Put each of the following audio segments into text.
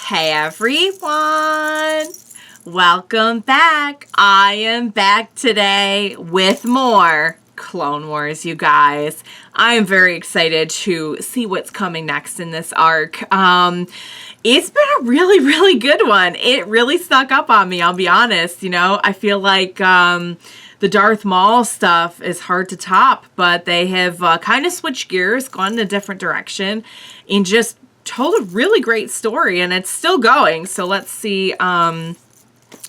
Hey everyone, welcome back. I am back today with more Clone Wars, you guys. I am very excited to see what's coming next in this arc. It's been a really good one. It really stuck up on me, I'll be honest. You know, I feel like the Darth Maul stuff is hard to top, but they have kind of switched gears, gone in a different direction, and just told a really great story, and it's still going. So let's see,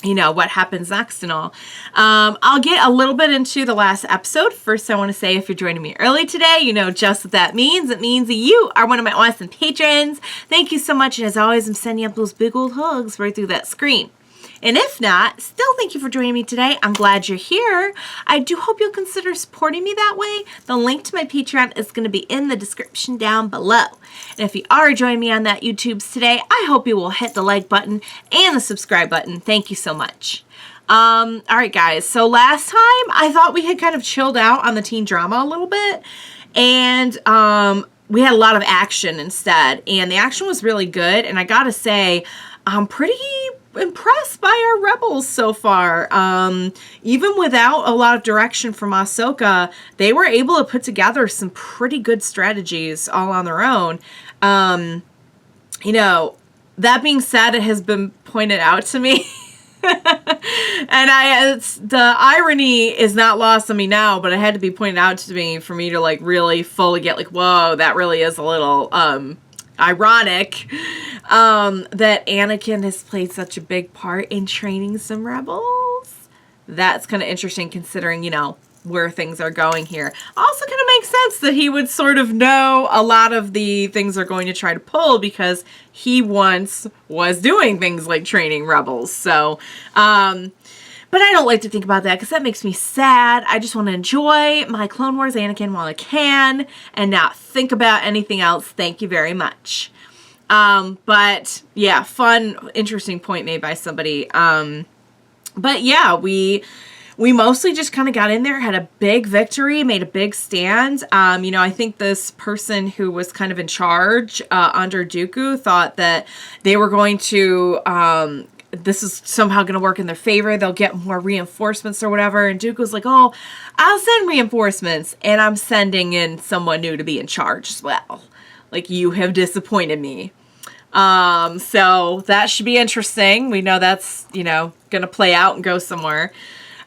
you know, what happens next and all. I'll get a little bit into the last episode. First, I want to say if you're joining me early today, you know just what that means. It means that you are one of my awesome patrons. Thank you so much, and as always, I'm sending up those big old hugs right through that screen. And if not, still thank you for joining me today. I'm glad you're here. I do hope you'll consider supporting me that way. The link to my Patreon is going to be in the description down below. And if you are joining me on that YouTubes today, I hope you will hit the like button and the subscribe button. Thank you so much. All right, guys. So last time, I thought we had kind of chilled out on the teen drama a little bit. And we had a lot of action instead. And the action was really good. And I gotta say, I'm pretty impressed by our rebels so far. Even without a lot of direction from Ahsoka, they were able to put together some pretty good strategies all on their own. You know, that being said, it has been pointed out to me and the irony is not lost on me now, but it had to be pointed out to me for me to like really fully get like, whoa, that really is a little ironic that Anakin has played such a big part in training some rebels. That's kind of interesting considering, you know, where things are going here. Also kind of makes sense that he would sort of know a lot of the things they're going to try to pull because he once was doing things like training rebels. So, but I don't like to think about that because that makes me sad. I just want to enjoy my Clone Wars Anakin while I can and not think about anything else. Thank you very much. But yeah, fun, interesting point made by somebody. But yeah, we mostly just kind of got in there, had a big victory, made a big stand. You know, I think this person who was kind of in charge under Dooku thought that they were going to this is somehow going to work in their favor. They'll get more reinforcements or whatever. And Dooku was like, oh, I'll send reinforcements. And I'm sending in someone new to be in charge as well. Like, you have disappointed me. So that should be interesting. We know that's, you know, going to play out and go somewhere.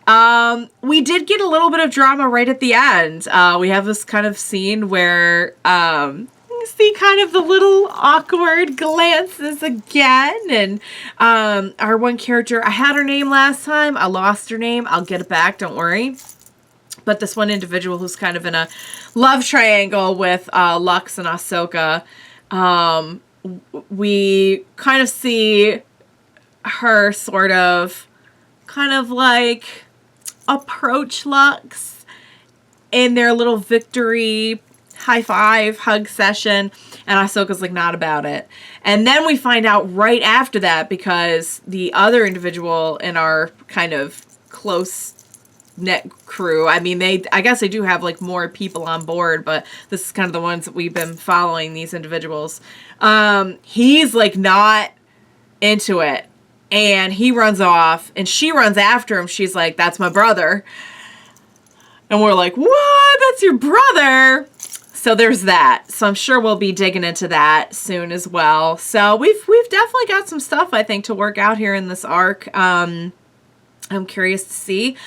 We did get a little bit of drama right at the end. We have this kind of scene where, you see kind of the little awkward glances again. And, our one character, I had her name last time. I lost her name. I'll get it back. Don't worry. But this one individual who's kind of in a love triangle with, Lux and Ahsoka, we kind of see her sort of kind of like approach Lux in their little victory high five hug session, and Ahsoka's like not about it. And then we find out right after that, because the other individual in our kind of close knit crew, I mean, I guess they do have like more people on board, but this is kind of the ones that we've been following, these individuals. He's like not into it, and he runs off, and she runs after him. She's like, that's my brother. And we're like, what? That's your brother? So there's that. So I'm sure we'll be digging into that soon as well. So we've definitely got some stuff, I think, to work out here in this arc. I'm curious to see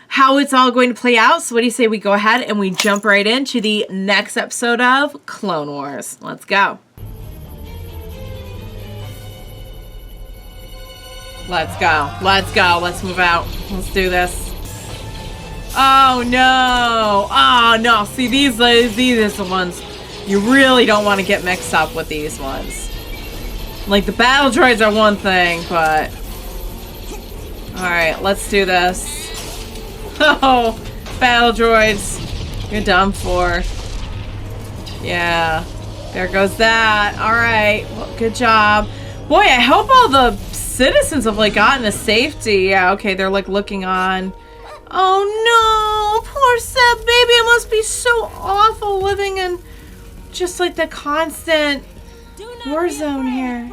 how it's all going to play out. So what do you say we go ahead and we jump right into the next episode of Clone Wars? Let's go. Let's go. Let's go. Let's move out. Let's do this. Oh no. Oh no. See, these are the ones you really don't want to get mixed up with, these ones. Like, the battle droids are one thing, but alright, let's do this. Oh, battle droids. You're done for. Yeah. There goes that. Alright. Well, good job. Boy, I hope all the citizens have, like, gotten to safety. Yeah, okay, they're, like, looking on. Oh, no. Poor Seb, baby. It must be so awful living in just, like, the constant war zone here.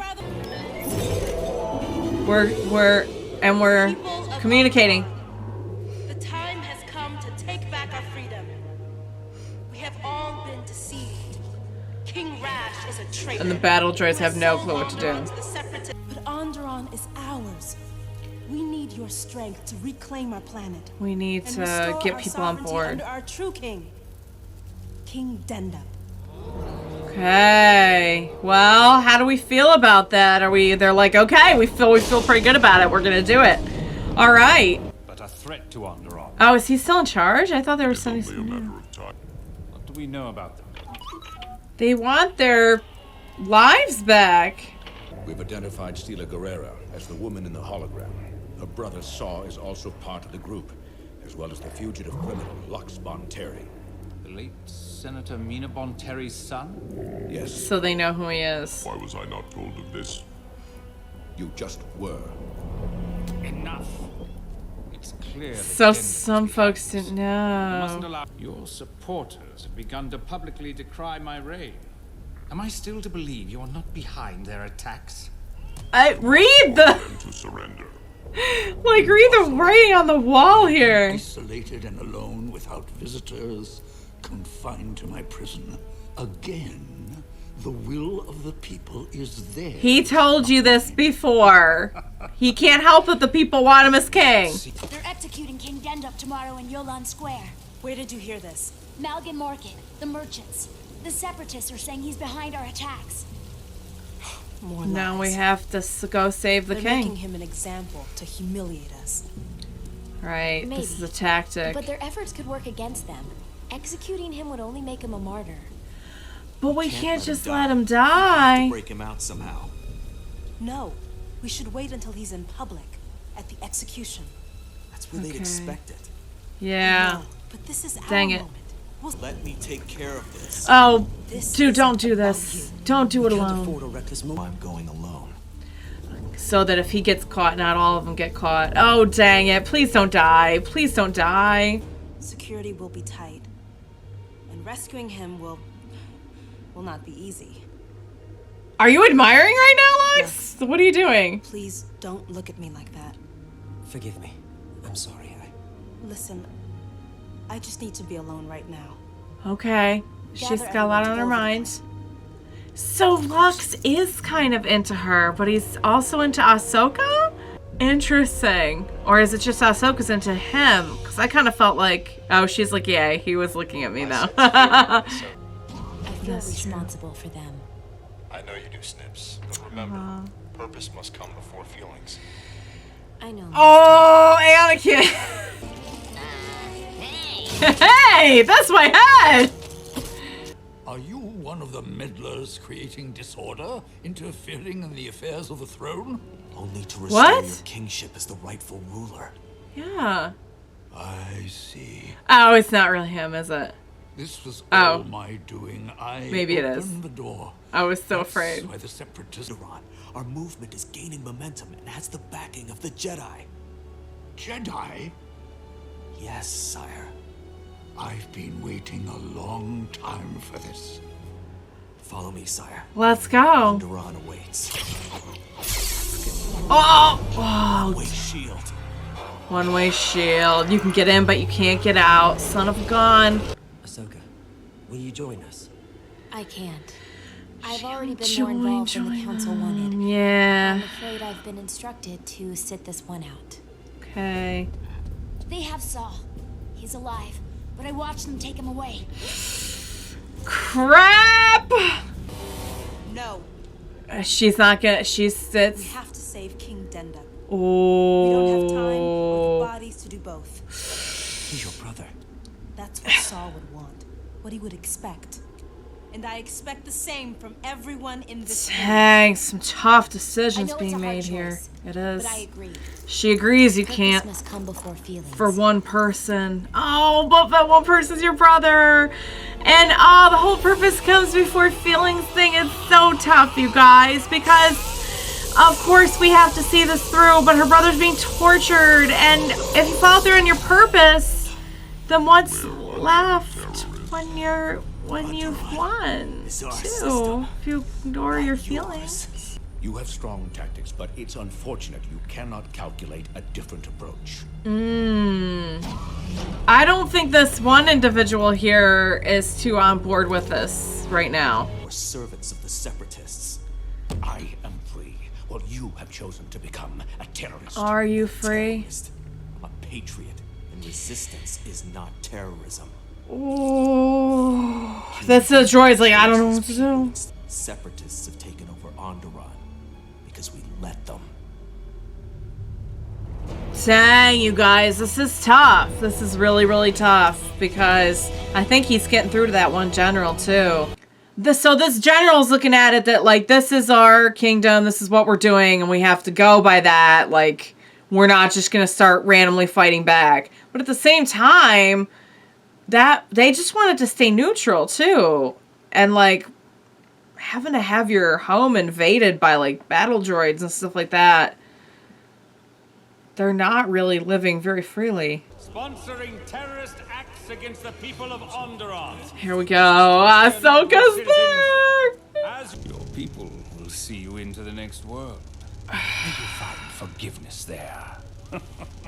We're communicating. The time has come to take back our freedom. We have all been deceived. King Rash is a traitor. And the battle droids have no clue what to do. But Onderon is ours. We need your strength to reclaim our planet. We need to get people on board. Under our true king, King Dendab. Okay. Well, how do we feel about that? They're like, okay, we feel pretty good about it. We're gonna do it. All right. But a threat to Onderon. Oh, is he still in charge? I thought they were sending some. What do we know about them? They want their lives back. We've identified Stila Guerrera as the woman in the hologram. Her brother Saw is also part of the group, as well as the fugitive criminal Lux Bonteri. The late Senator Mina Bonteri's son? Yes. So they know who he is. Why was I not told of this? You just were. Enough. It's clear that So Dendab's some behind folks this. didn't You mustn't know. allow. Your supporters have begun to publicly decry my reign. Am I still to believe you're not behind their attacks? I read the Them to surrender. like read the writing on the wall here. Isolated and alone, without visitors, confined to my prison. Again, the will of the people is there. He told you this before. He can't help it the people want him as king. They're executing King Dendab tomorrow in Yolan Square. Where did you hear this? Malgan Market, the merchants. The separatists are saying he's behind our attacks. More Now we lies. have to go save the They're king. making him an example to humiliate us. Right, Maybe. this is a tactic. But their efforts could work against them. Executing him would only make him a martyr. But we can't just let him die. Break him out somehow. No, we should wait until he's in public, at the execution. That's where Okay. they'd expect it. Yeah. No, but this is Dang our it. moment. We'll Let me take care of this. Oh, This dude, don't isn't do about this. you. Don't do it Can't alone. afford a reckless move. I'm going alone. So that if he gets caught, not all of them get caught. Oh, dang it. Please don't die. Please don't die. Security will be tight, and rescuing him will not be easy. Are you admiring right now, Lex? What are you doing? Please don't look at me like that. Forgive me. I'm sorry. Listen, I just need to be alone right now. Okay. She's Gather got a lot on her everyone to mind. So Lux is kind of into her, but he's also into Ahsoka? Interesting. Or is it just Ahsoka's into him? Because I kind of felt like, oh, she's like, yeah, he was looking at me though. I feel That's true. responsible for them. I know you do, Snips, but remember, purpose must come before feelings. I know. Oh, Anakin. Hey, that's my head. Are you one of the meddlers creating disorder, interfering in the affairs of the throne? Only to restore What? your kingship as the rightful ruler. Yeah. I see. Oh, it's not really him, is it? This was Oh. all my doing. I Maybe it is. opened the door. I was so That's afraid. why the separatists... Onderon, our movement is gaining momentum and has the backing of the Jedi. Jedi? Yes, sire. I've been waiting a long time for this. Follow me, sire. Let's go. Onderon awaits. Oh, Wait, shield. one-way shield. You can get in, but you can't get out. Son of a gun. Ahsoka, will you join us? I can't. I've already been Join, more involved than the join council wanted. I'm Yeah. afraid I've been instructed to sit this one out. Okay. They have Saul. He's alive, but I watched them take him away. Crap! No, She's not gonna. She we sits. have to save King Dendab. We don't have time or Oh. the bodies to do both. He's your brother. That's what Saul would want, what he would expect. And I expect the same from everyone in this room. Dang, some tough I decisions know it's being a hard made here. choice, It is. but I agree. She agrees you Purpose can't must come before feelings. for one person. Oh, but that one person's your brother. And oh, the whole purpose comes before feelings thing is so tough, you guys, because of course we have to see this through, but her brother's being tortured, and if you follow through on your purpose, then what's left when you've won Is our too? system. If you ignore your feelings. Yours. You have strong tactics, but it's unfortunate you cannot calculate a different approach. I don't think this one individual here is too on board with this right now. We're servants of the Separatists. I am free, while you have chosen to become a terrorist. Are you free? Terrorist. A patriot. And resistance is not terrorism. Oh, that's the droid's like, I don't know what to do. Separatists have taken over Onderon because we let them. Dang, you guys, this is tough. This is really, really tough because I think he's getting through to that one general too. So this general's looking at it that like, this is our kingdom, this is what we're doing, and we have to go by that. Like, we're not just gonna start randomly fighting back. But at the same time, that they just wanted to stay neutral too. And like, having to have your home invaded by like battle droids and stuff like that, they're not really living very freely. Sponsoring terrorist acts against the people of Onderon. Here we go. Ahsoka's there! As your people will see you into the next world. You find forgiveness there.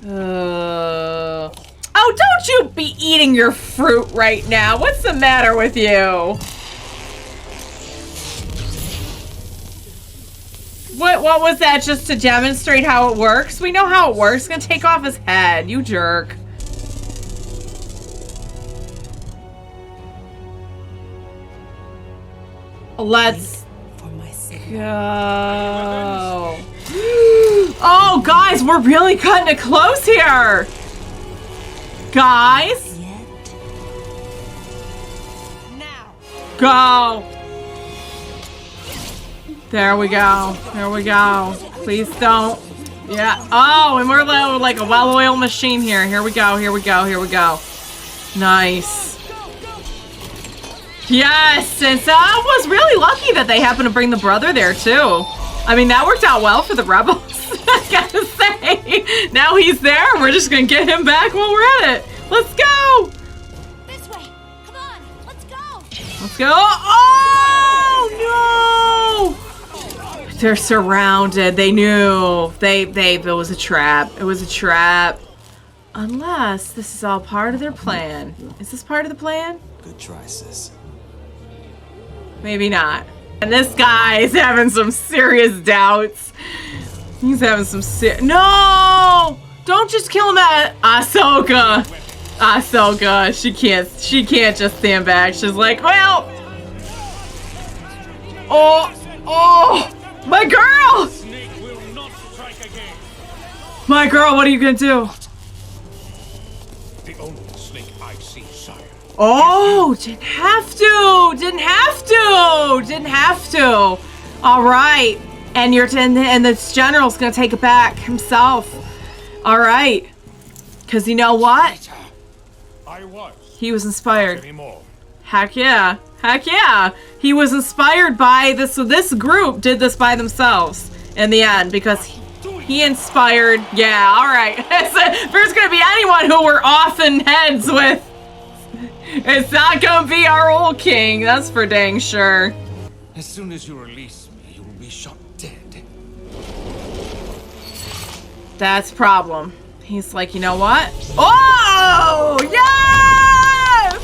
Oh, don't you be eating your fruit right now. What's the matter with you? What was that, just to demonstrate how it works? We know how it works. It's gonna take off his head, you jerk. Let's go. Oh, guys, we're really cutting it close here. Guys. Now. Go. There we go. There we go. Please don't. Yeah. Oh, and we're like a well-oiled machine here. Here we go. Here we go. Here we go. Nice. Yes. And so I was really lucky that they happened to bring the brother there too. I mean, that worked out well for the rebels. I gotta say. Now he's there. We're just gonna get him back while we're at it. Let's go. This way. Come on. Let's go. Let's go. Oh, no. They're surrounded. They knew. It was a trap. It was a trap. Unless this is all part of their plan. Is this part of the plan? Good try, sis. Maybe not. And this guy is having some serious doubts. He's having some No! Don't just kill him at Ahsoka. Ahsoka, she can't just stand back. She's like, well. Oh, my girl! My girl, what are you gonna do? The only snake I see, sire. Oh, didn't have to. Didn't have to. Didn't have to. All right. And and this general's gonna take it back himself. All right. Cause you know what? I was. He was inspired. Anymore. Heck yeah. Heck yeah. He was inspired by this. So this group did this by themselves in the end because he inspired. Yeah. All right. If there's gonna be anyone who we're off in heads with, it's not gonna be our old king, that's for dang sure. As soon as you release me, you will be shot dead. That's problem. He's like, you know what? Oh, yes!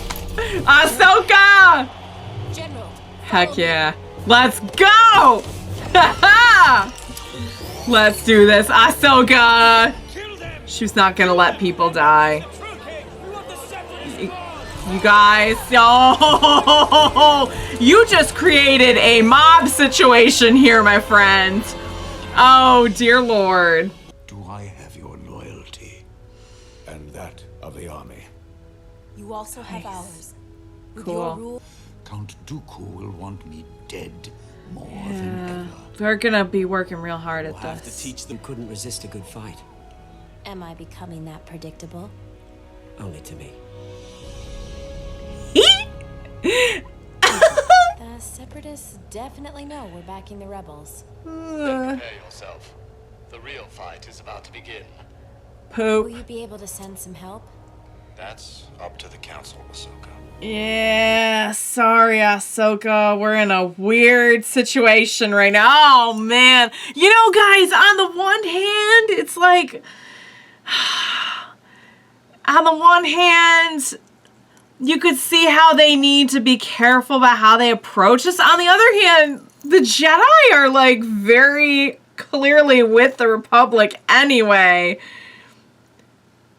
Ahsoka! General. Heck yeah. Let's go! Let's do this, Ahsoka! She's not gonna let people die. You guys, oh, you just created a mob situation here, my friend. Oh, dear Lord. Do I have your loyalty? And that of the army. You also have ours. With Cool. your rule. Count Dooku will want me dead more than ever. They're gonna be working real hard at We'll have to this. teach them couldn't resist a good fight. Am I becoming that predictable? Only to me. The Separatists definitely know we're backing the rebels. Prepare yourself. The real fight is about to begin. Will Poop. you be able to send some help? That's up to the council, Ahsoka. Yeah, sorry, Ahsoka. We're in a weird situation right now. Oh, man. You know, guys, on the one hand, it's like... on the one hand, you could see how they need to be careful about how they approach this. On the other hand, the Jedi are, like, very clearly with the Republic anyway.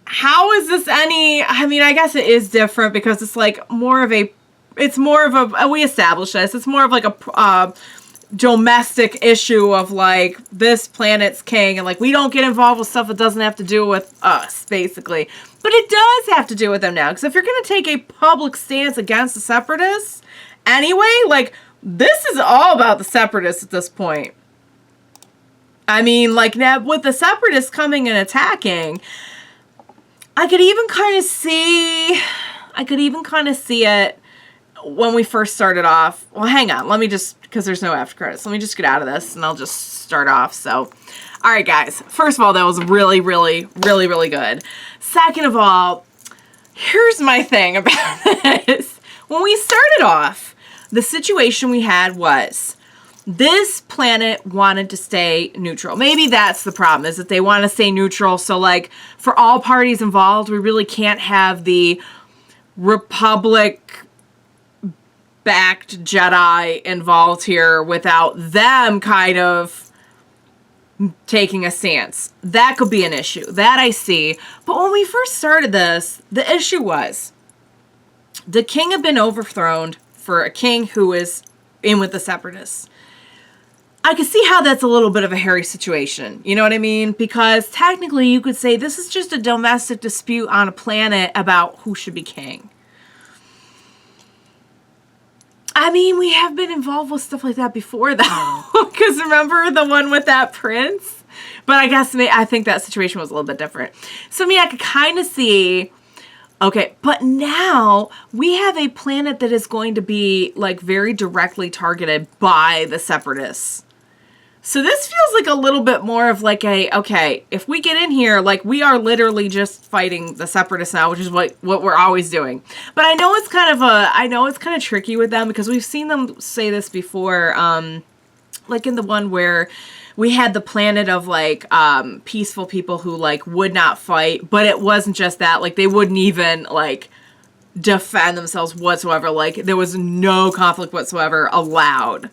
How is this any... I mean, I guess it is different because it's like more of a... It's more of a... We established this. It's more of like a domestic issue of like this planet's king and like we don't get involved with stuff that doesn't have to do with us, basically. But it does have to do with them now. Because if you're going to take a public stance against the Separatists anyway, like this is all about the Separatists at this point. I mean, like now with the Separatists coming and attacking... I could even kind of see it when we first started off. Well, hang on. Let me just, because there's no after credits. Let me just get out of this and I'll just start off. So, all right, guys. First of all, that was really, really, really, really good. Second of all, here's my thing about this. When we started off, the situation we had was this planet wanted to stay neutral. Maybe that's the problem, is that they want to stay neutral. So, like, for all parties involved, we really can't have the Republic-backed Jedi involved here without them kind of taking a stance. That could be an issue. That I see. But when we first started this, the issue was the king had been overthrown for a king who is in with the Separatists. I could see how that's a little bit of a hairy situation. You know what I mean? Because technically you could say this is just a domestic dispute on a planet about who should be king. I mean, we have been involved with stuff like that before, though. Because remember the one with that prince? But I think that situation was a little bit different. So, I mean, I could kind of see... Okay, but now we have a planet that is going to be, like, very directly targeted by the Separatists. So this feels like a little bit more of like okay, if we get in here, like we are literally just fighting the Separatists now, which is what we're always doing. But I know it's kind of tricky with them because we've seen them say this before, like in the one where we had the planet of like peaceful people who like would not fight, but it wasn't just that, like they wouldn't even like defend themselves whatsoever. Like there was no conflict whatsoever allowed.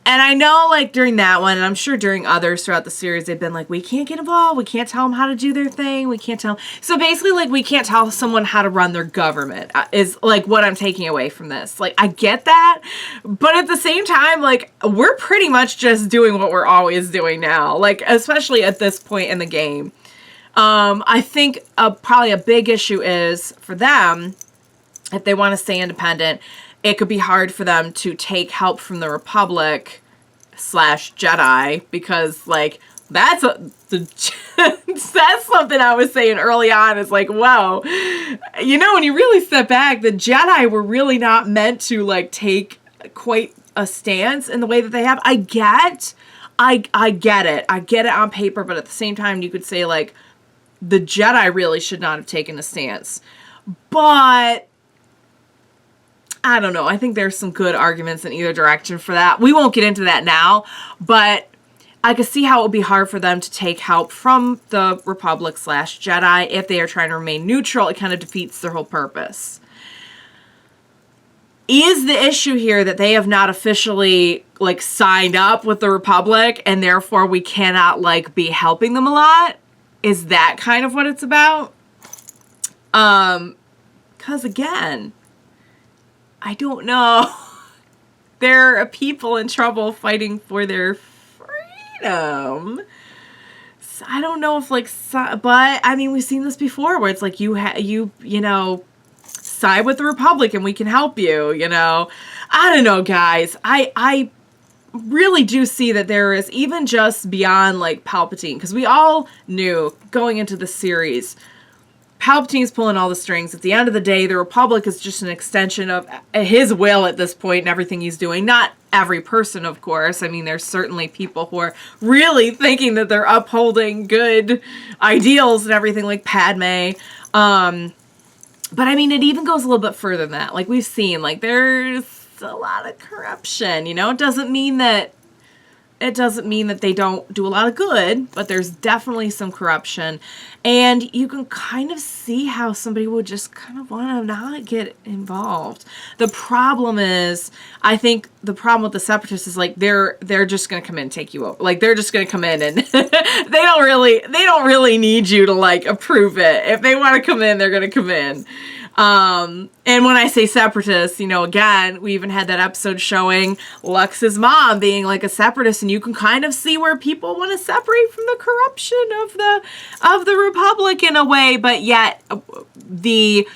And I know, like, during that one, and I'm sure during others throughout the series, they've been like, we can't get involved. We can't tell them how to do their thing. We can't tell them. So basically, like, we can't tell someone how to run their government is, like, what I'm taking away from this. Like, I get that. But at the same time, like, we're pretty much just doing what we're always doing now. Like, especially at this point in the game. I think probably a big issue is, for them, if they want to stay independent, it could be hard for them to take help from the Republic / Jedi because, like, that's something I was saying early on. Is like, whoa, you know, when you really step back, the Jedi were really not meant to like take quite a stance in the way that they have. I get it on paper, but at the same time, you could say like the Jedi really should not have taken a stance, but. I don't know. I think there's some good arguments in either direction for that. We won't get into that now, but I could see how it would be hard for them to take help from the Republic / Jedi if they are trying to remain neutral. It kind of defeats their whole purpose. Is the issue here that they have not officially like signed up with the Republic and therefore we cannot like be helping them a lot? Is that kind of what it's about? 'Cause again, I don't know. There are people in trouble fighting for their freedom. So I don't know if like, but I mean, we've seen this before where it's like you know, side with the Republic and we can help you, you know. I don't know, guys. I really do see that there is even just beyond like Palpatine, because we all knew going into the series, Palpatine's pulling all the strings. At the end of the day, the Republic is just an extension of his will at this point and everything he's doing. Not every person, of course. I mean, there's certainly people who are really thinking that they're upholding good ideals and everything, like Padme. But I mean, it even goes a little bit further than that. Like we've seen, like there's a lot of corruption, you know? It doesn't mean that they don't do a lot of good, but there's definitely some corruption. And you can kind of see how somebody would just kind of want to not get involved. The problem is, I think the problem with the Separatists is like they're just going to come in and take you over. Like they're just going to come in and they don't really need you to like approve it. If they want to come in, they're going to come in. And when I say separatists, you know, again, we even had that episode showing Lux's mom being like a separatist, and you can kind of see where people want to separate from the corruption of the Republic in a way, but yet the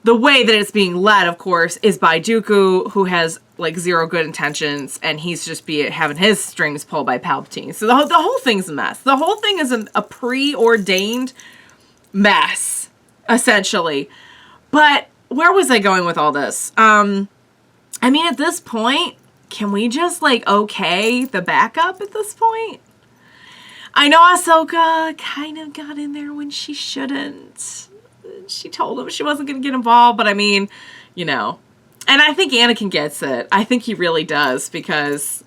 way that it's being led, of course, is by Dooku, who has like zero good intentions, and he's just having his strings pulled by Palpatine. So the whole thing's a mess. The whole thing is a preordained mess, essentially. But where was I going with all this? I mean, at this point, can we just, like, okay the backup at this point? I know Ahsoka kind of got in there when she shouldn't. She told him she wasn't going to get involved, but I mean, you know. And I think Anakin gets it. I think he really does, because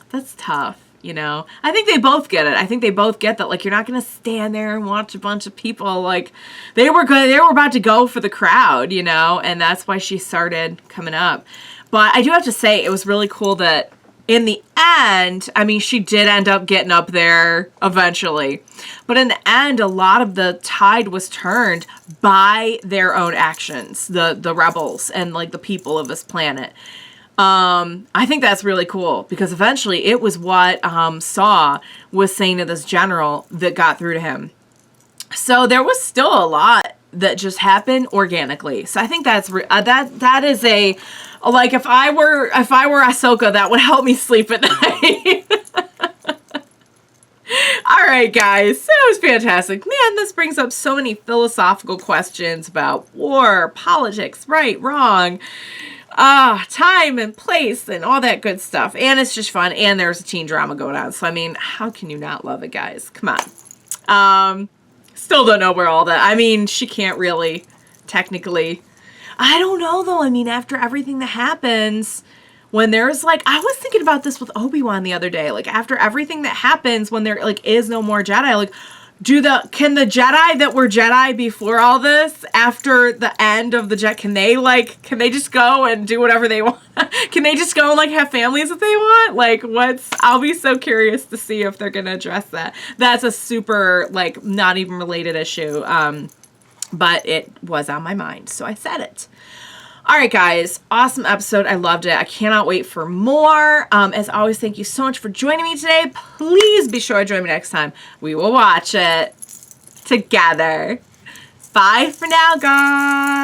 that's tough. You know, I think they both get it. I think they both get that, like, you're not going to stand there and watch a bunch of people, like, they were about to go for the crowd, you know, and that's why she started coming up. But I do have to say, it was really cool that in the end, I mean, she did end up getting up there eventually. But in the end, a lot of the tide was turned by their own actions, the rebels and, like, the people of this planet. I think that's really cool, because eventually it was what Saw was saying to this general that got through to him. So there was still a lot that just happened organically. So I think that's that is a, like, if I were Ahsoka, that would help me sleep at night. All right, guys, that was fantastic. Man, this brings up so many philosophical questions about war, politics, right, wrong, time and place and all that good stuff. And it's just fun. And there's a teen drama going on. So, I mean, how can you not love it, guys? Come on. Still don't know where all that, I mean, she can't really technically, I don't know though. I mean, after everything that happens, when there's like, I was thinking about this with Obi-Wan the other day, like after everything that happens, when there like is no more Jedi, like, can the Jedi that were Jedi before all this, after the end of the Jedi, can they just go and do whatever they want? Can they just go and like have families if they want? Like, I'll be so curious to see if they're going to address that. That's a super, like, not even related issue. But it was on my mind, so I said it. All right, guys, awesome episode. I loved it. I cannot wait for more. As always, thank you so much for joining me today. Please be sure to join me next time. We will watch it together. Bye for now, guys.